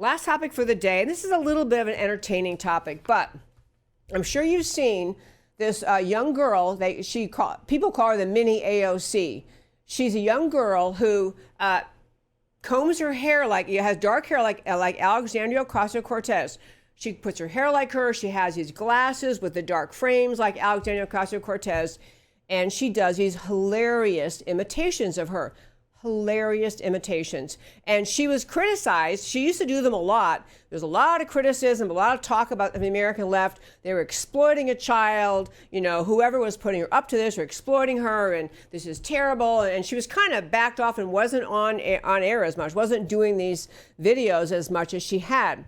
Last topic for the day, and this is a little bit of an entertaining topic, but I'm sure you've seen this young girl. People call her the mini AOC. She's a young girl who combs her hair has dark hair like Alexandria Ocasio-Cortez. She puts her hair like her. She has these glasses with the dark frames like Alexandria Ocasio-Cortez, and she does these hilarious imitations of her. Hilarious imitations. And she was criticized. She used to do them a lot. There's a lot of criticism, a lot of talk about the American left. They were exploiting a child. Whoever was putting her up to this were exploiting her, and this is terrible. And she was kind of backed off and wasn't on air as much, wasn't doing these videos as much as she had.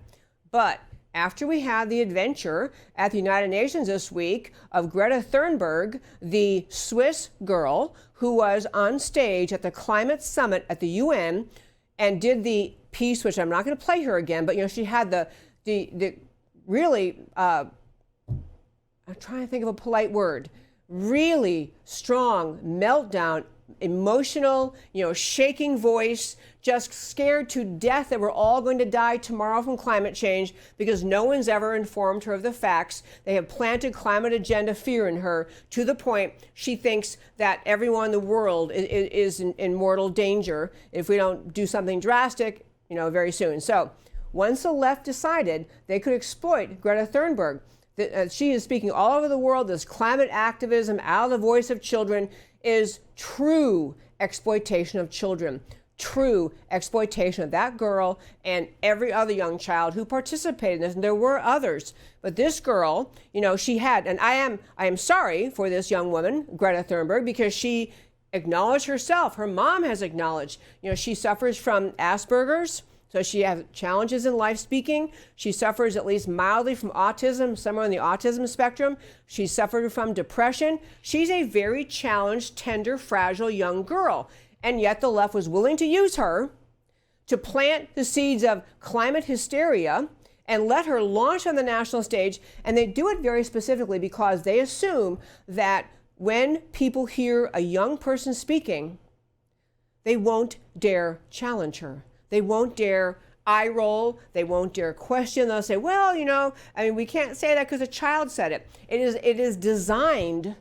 But after we had the adventure at the United Nations this week of Greta Thunberg, the Swiss girl who was on stage at the climate summit at the UN and did the piece, which I'm not going to play her again, but she had the really, I'm trying to think of a polite word, really strong meltdown, emotional, shaking voice, just scared to death that we're all going to die tomorrow from climate change because no one's ever informed her of the facts. They have planted climate agenda fear in her to the point she thinks that everyone in the world is in mortal danger if we don't do something drastic, very soon. So once the left decided they could exploit Greta Thunberg, she is speaking all over the world. This climate activism out of the voice of children is true exploitation of children, true exploitation of that girl and every other young child who participated in this. And there were others, but this girl, she had, and I am sorry for this young woman, Greta Thunberg, because she acknowledged herself. Her mom has acknowledged, she suffers from Asperger's. So she has challenges in life speaking. She suffers at least mildly from autism, somewhere on the autism spectrum. She suffered from depression. She's a very challenged, tender, fragile young girl. And yet the left was willing to use her to plant the seeds of climate hysteria and let her launch on the national stage. And they do it very specifically because they assume that when people hear a young person speaking, they won't dare challenge her. They won't dare eye roll. They won't dare question. They'll say, well, we can't say that because a child said it. It is designed,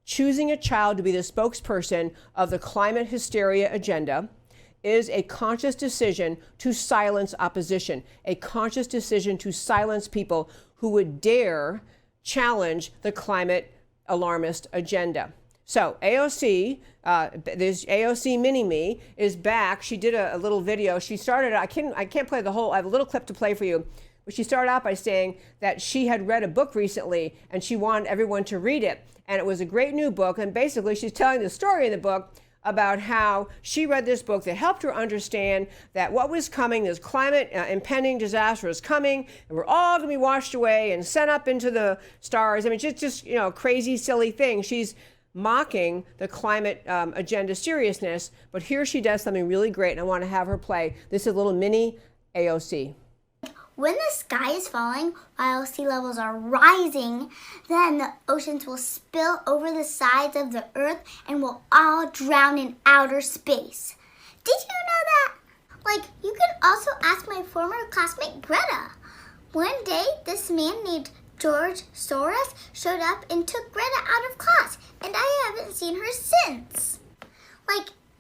choosing a child to be the spokesperson of the climate hysteria agenda is a conscious decision to silence opposition, a conscious decision to silence people who would dare challenge the climate alarmist agenda. So AOC, this AOC Mini-Me is back. She did a little video. She started, I can't play the whole, I have a little clip to play for you, but she started out by saying that she had read a book recently and she wanted everyone to read it. And it was a great new book. And basically she's telling the story in the book about how she read this book that helped her understand that what was coming, this climate impending disaster is coming, and we're all going to be washed away and sent up into the stars. Just crazy, silly thing. She's mocking the climate agenda seriousness, but here she does something really great, and I want to have her play. This is a little mini AOC. When the sky is falling while sea levels are rising, then the oceans will spill over the sides of the earth and will all drown in outer space. Did you know that? You can also ask my former classmate Greta. One day, this man named George Soros showed up and took Greta out of class, and I haven't seen her since.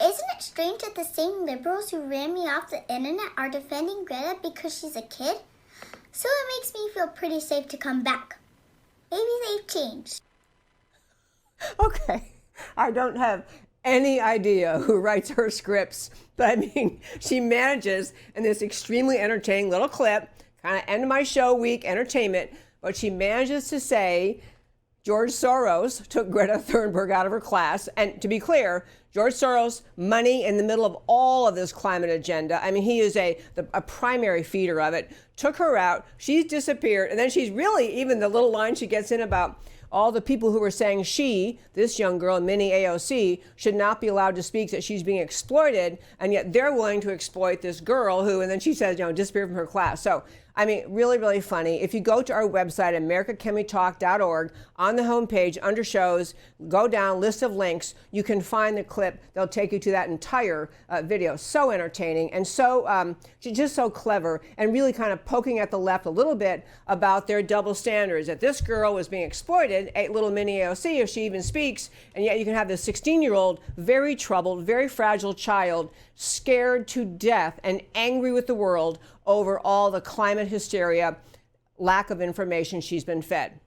Isn't it strange that the same liberals who ran me off the internet are defending Greta because she's a kid? So it makes me feel pretty safe to come back. Maybe they've changed. Okay, I don't have any idea who writes her scripts, but she manages in this extremely entertaining little clip, kind of end of my show week entertainment, but she manages to say George Soros took Greta Thunberg out of her class. And to be clear, George Soros, money in the middle of all of this climate agenda. He is a primary feeder of it. Took her out. She's disappeared. And then she's really, even the little line she gets in about all the people who were saying this young girl, Mini AOC, should not be allowed to speak, that she's being exploited, and yet they're willing to exploit this girl who, and then she says, disappear from her class. So, really, really funny. If you go to our website, americacanwetalk.org, on the homepage, under shows, go down, list of links, you can find the clip. clip, they'll take you to that entire video. So entertaining and so just so clever, and really kind of poking at the left a little bit about their double standards, that this girl was being exploited, a little mini AOC, if she even speaks, and yet you can have this 16-year-old, very troubled, very fragile child, scared to death and angry with the world over all the climate hysteria, lack of information she's been fed.